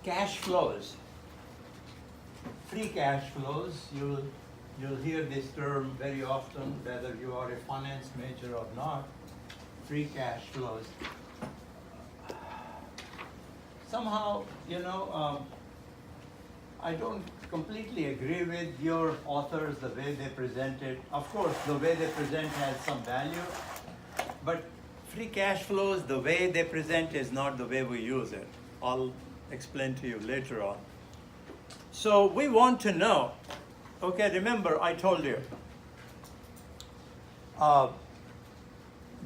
cash flows, free cash flows, you'll hear this term very often, whether you are a finance major or not, free cash flows. Somehow, I don't completely agree with your authors, the way they present it. Of course, the way they present has some value, but free cash flows, the way they present is not the way we use it. I'll explain to you later on. So we want to know, okay, remember I told you,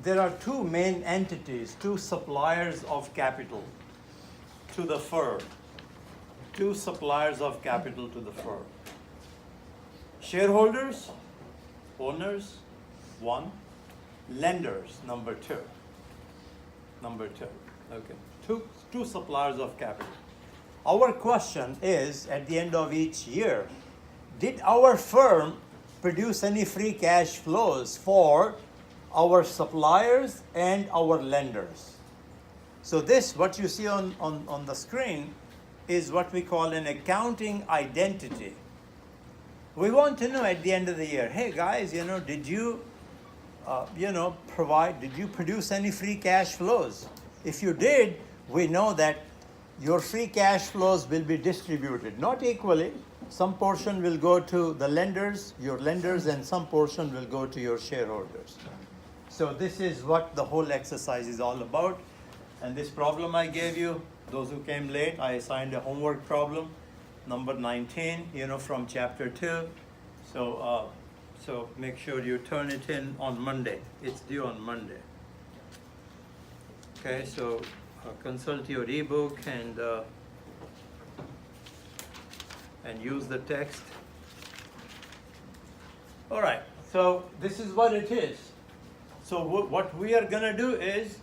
there are two main entities, two suppliers of capital to the firm. Two suppliers of capital to the firm. Shareholders, owners, one. Lenders, number two. Okay. Two suppliers of capital. Our question is, at the end of each year, did our firm produce any free cash flows for our suppliers and our lenders? So this, what you see on the screen, is what we call an accounting identity. We want to know at the end of the year, hey guys, did you produce any free cash flows? If you did, we know that your free cash flows will be distributed, not equally. Some portion will go to the lenders, your lenders, and some portion will go to your shareholders. So this is what the whole exercise is all about. And this problem I gave you, those who came late, I assigned a homework problem, number 19, from chapter 2. So make sure you turn it in on Monday. It's due on Monday. Okay, so consult your ebook and use the text. All right, so this is what it is. So what we are going to do is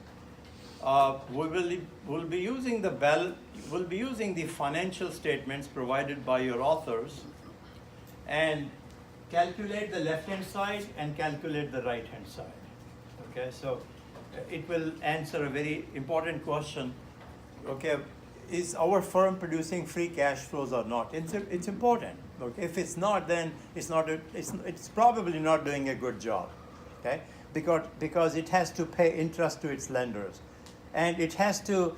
we'll be using the financial statements provided by your authors and calculate the left-hand side and calculate the right-hand side. Okay, so it will answer a very important question. Okay, is our firm producing free cash flows or not? It's important. Okay, if it's not, then it's probably not doing a good job. Okay, because it has to pay interest to its lenders, and it has to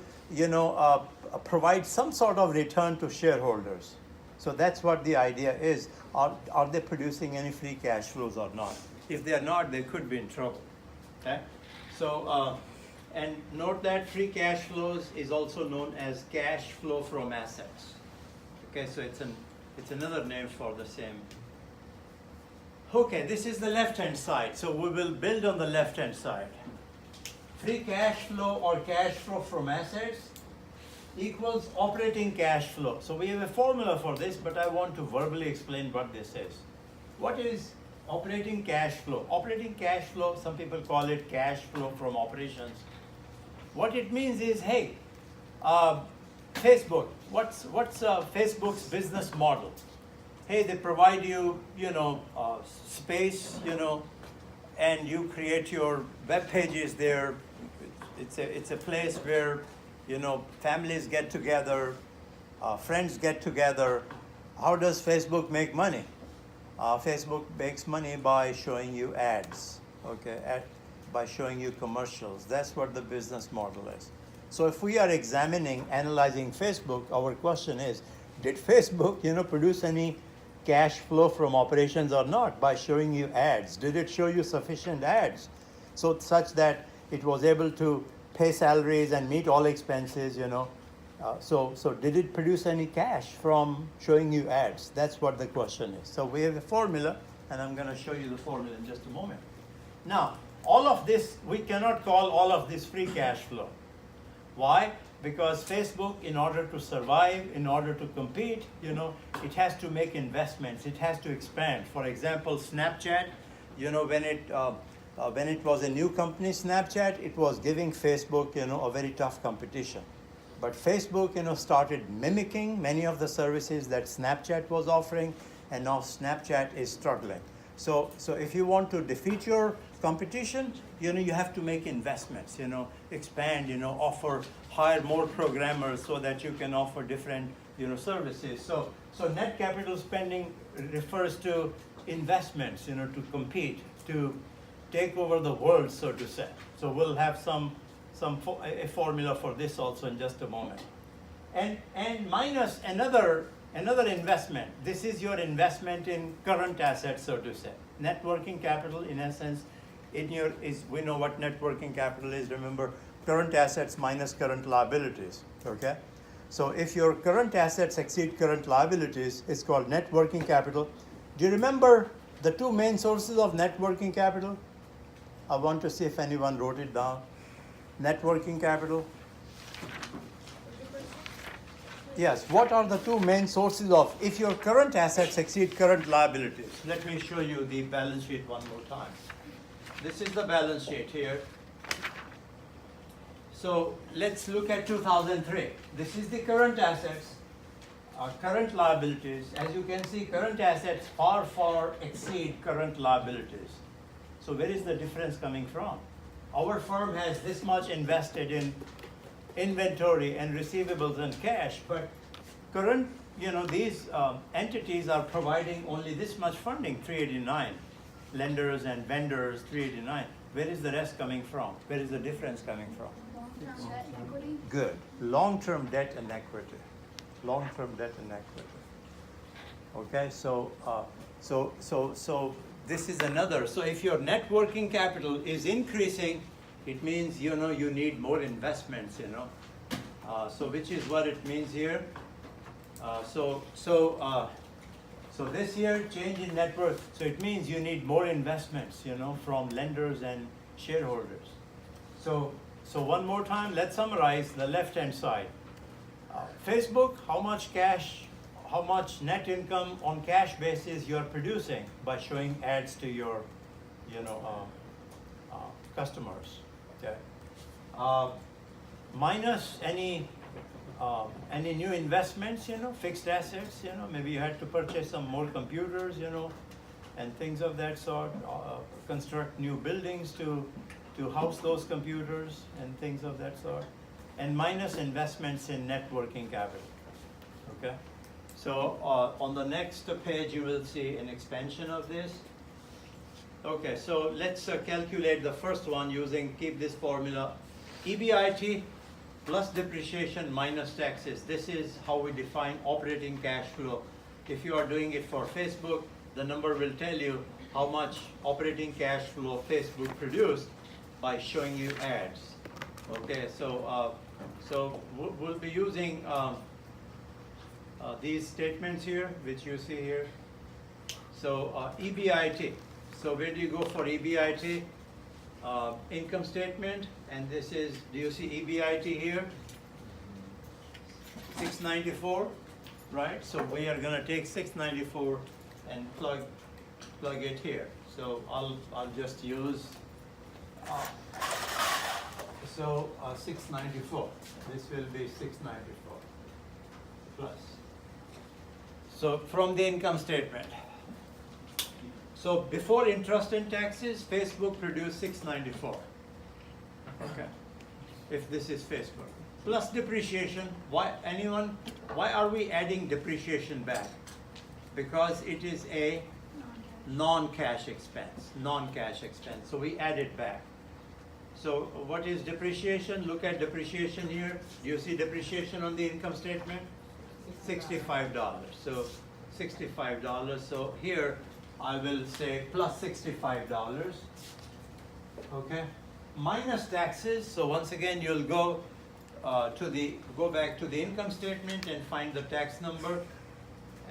provide some sort of return to shareholders. So that's what the idea is. Are they producing any free cash flows or not? If they are not, they could be in trouble. Okay? So, and note that free cash flows is also known as cash flow from assets. Okay, so it's another name for the same. Okay, this is the left-hand side. So we will build on the left-hand side. Free cash flow or cash flow from assets equals operating cash flow. So we have a formula for this, but I want to verbally explain what this is. What is operating cash flow? Operating cash flow, some people call it cash flow from operations. What it means is, hey, Facebook, what's Facebook's business model? Hey, they provide you, space, and you create your web pages there. It's a place where families get together, friends get together. How does Facebook make money? Facebook makes money by showing you ads, okay, by showing you commercials. That's what the business model is. So if we are analyzing Facebook, our question is, did Facebook, produce any cash flow from operations or not by showing you ads? Did it show you sufficient ads such that it was able to pay salaries and meet all expenses, So did it produce any cash from showing you ads? That's what the question is. So we have a formula, and I'm going to show you the formula in just a moment. Now, all of this, we cannot call all of this free cash flow. Why? Because Facebook, in order to survive, in order to compete, it has to make investments. It has to expand. For example, Snapchat, when it was a new company, Snapchat, it was giving Facebook, a very tough competition. But Facebook, started mimicking many of the services that Snapchat was offering, and now Snapchat is struggling. So if you want to defeat your competition, you have to make investments, expand, hire more programmers so that you can offer different, services. So net capital spending refers to investments, to compete, to take over the world, so to say. So we'll have a formula for this also in just a moment. And minus another investment. This is your investment in current assets, so to say. Net working capital, in essence, we know what net working capital is. Remember, current assets minus current liabilities. Okay. So if your current assets exceed current liabilities, it's called net working capital. Do you remember the two main sources of net working capital? I want to see if anyone wrote it down. Net working capital. Yes, what are the two main sources of, if your current assets exceed current liabilities? Let me show you the balance sheet one more time. This is the balance sheet here. So let's look at 2003. This is the current assets, current liabilities. As you can see, current assets far exceed current liabilities. So where is the difference coming from? Our firm has this much invested in inventory and receivables and cash, but current, these entities are providing only this much funding, 389. Lenders and vendors, 389. Where is the rest coming from? Where is the difference coming from? Long-term debt and equity. Good. Long-term debt and equity. Long-term debt and equity. Okay, so this is another. So if your net working capital is increasing, it means you need more investments. So which is what it means here. So this year change in net worth. So it means you need more investments, from lenders and shareholders. So one more time, let's summarize the left-hand side. Facebook, how much cash, how much net income on cash basis you are producing by showing ads to your, customers. Okay. Minus any new investments, fixed assets, maybe you had to purchase some more computers, and things of that sort. Construct new buildings to house those computers and things of that sort. And minus investments in net working capital. Okay. So on the next page, you will see an expansion of this. Okay, so let's calculate the first one keep this formula. EBIT plus depreciation minus taxes. This is how we define operating cash flow. If you are doing it for Facebook, the number will tell you how much operating cash flow Facebook produced by showing you ads. Okay, so we'll be using these statements here, which you see here. So EBIT. So where do you go for EBIT? Income statement, and this is, do you see EBIT here? 694, right? So we are going to take 694 and plug it here. So I'll just use 694. This will be 694 plus. So from the income statement. So before interest and taxes, Facebook produced 694. Okay. If this is Facebook. Plus depreciation. Why are we adding depreciation back? Because it is a non-cash expense. Non-cash expense. So we add it back. So what is depreciation? Look at depreciation here. Do you see depreciation on the income statement? $65. So $65. So here I will say plus $65. Okay. Minus taxes. So once again, you'll go back to the income statement and find the tax number,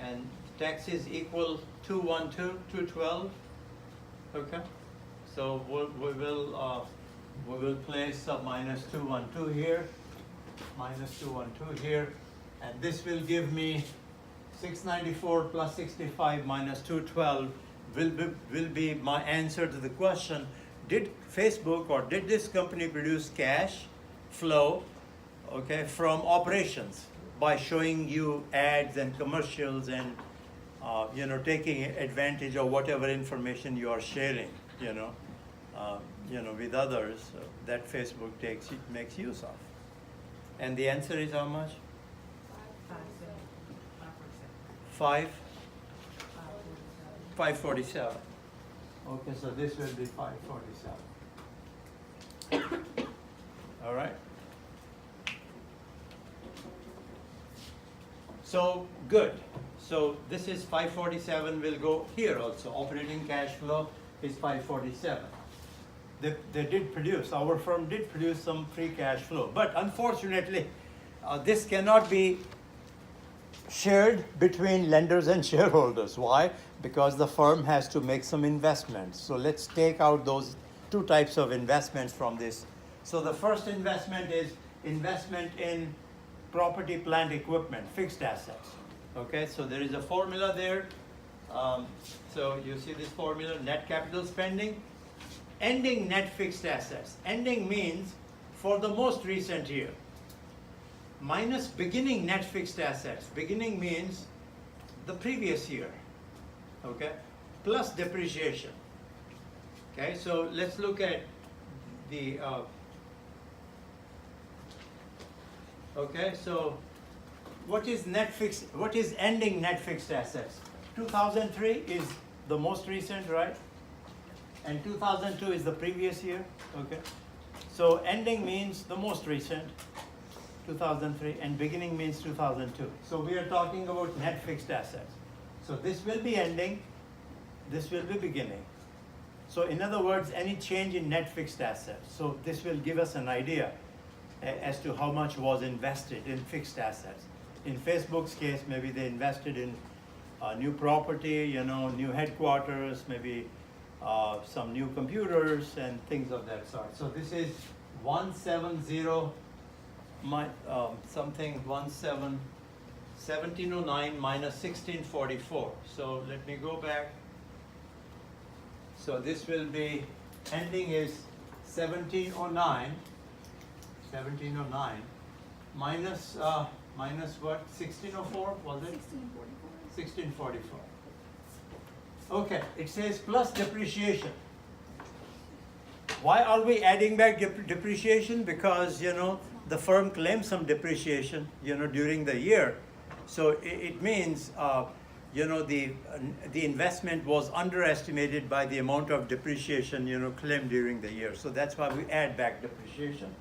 and taxes equal 212. Okay. So we will place a minus 212 here, and this will give me 694 plus 65 minus 212 will be my answer to the question: did Facebook or did this company produce cash flow, okay, from operations by showing you ads and commercials and taking advantage of whatever information you are sharing, with others that Facebook makes use of. And the answer is how much? 547. Okay, so this will be 547. All right. So good. So this is 547 will go here also. Operating cash flow is 547. They did produce, our firm did produce some free cash flow. But unfortunately, this cannot be shared between lenders and shareholders. Why? Because the firm has to make some investments. So let's take out those two types of investments from this. So the first investment is investment in property, plant, equipment, fixed assets. Okay, so there is a formula there. So you see this formula, net capital spending, ending net fixed assets. Ending means for the most recent year, minus beginning net fixed assets. Beginning means the previous year, okay, plus depreciation. Okay, so let's look at the, okay, so what is ending net fixed assets? 2003 is the most recent, right? And 2002 is the previous year, okay? So ending means the most recent, 2003, and beginning means 2002. So we are talking about net fixed assets. So this will be ending, this will be beginning. So in other words, any change in net fixed assets. So this will give us an idea as to how much was invested in fixed assets. In Facebook's case, maybe they invested in new property, new headquarters, maybe some new computers and things of that sort. So this is 1709 minus 1644. So let me go back. So this will be, ending is 1709 minus what? 1604 was it? 1644. 1644. Okay, it says plus depreciation. Why are we adding back depreciation? Because, the firm claims some depreciation, during the year. So it means, the investment was underestimated by the amount of depreciation, claimed during the year. So that's why we add back depreciation.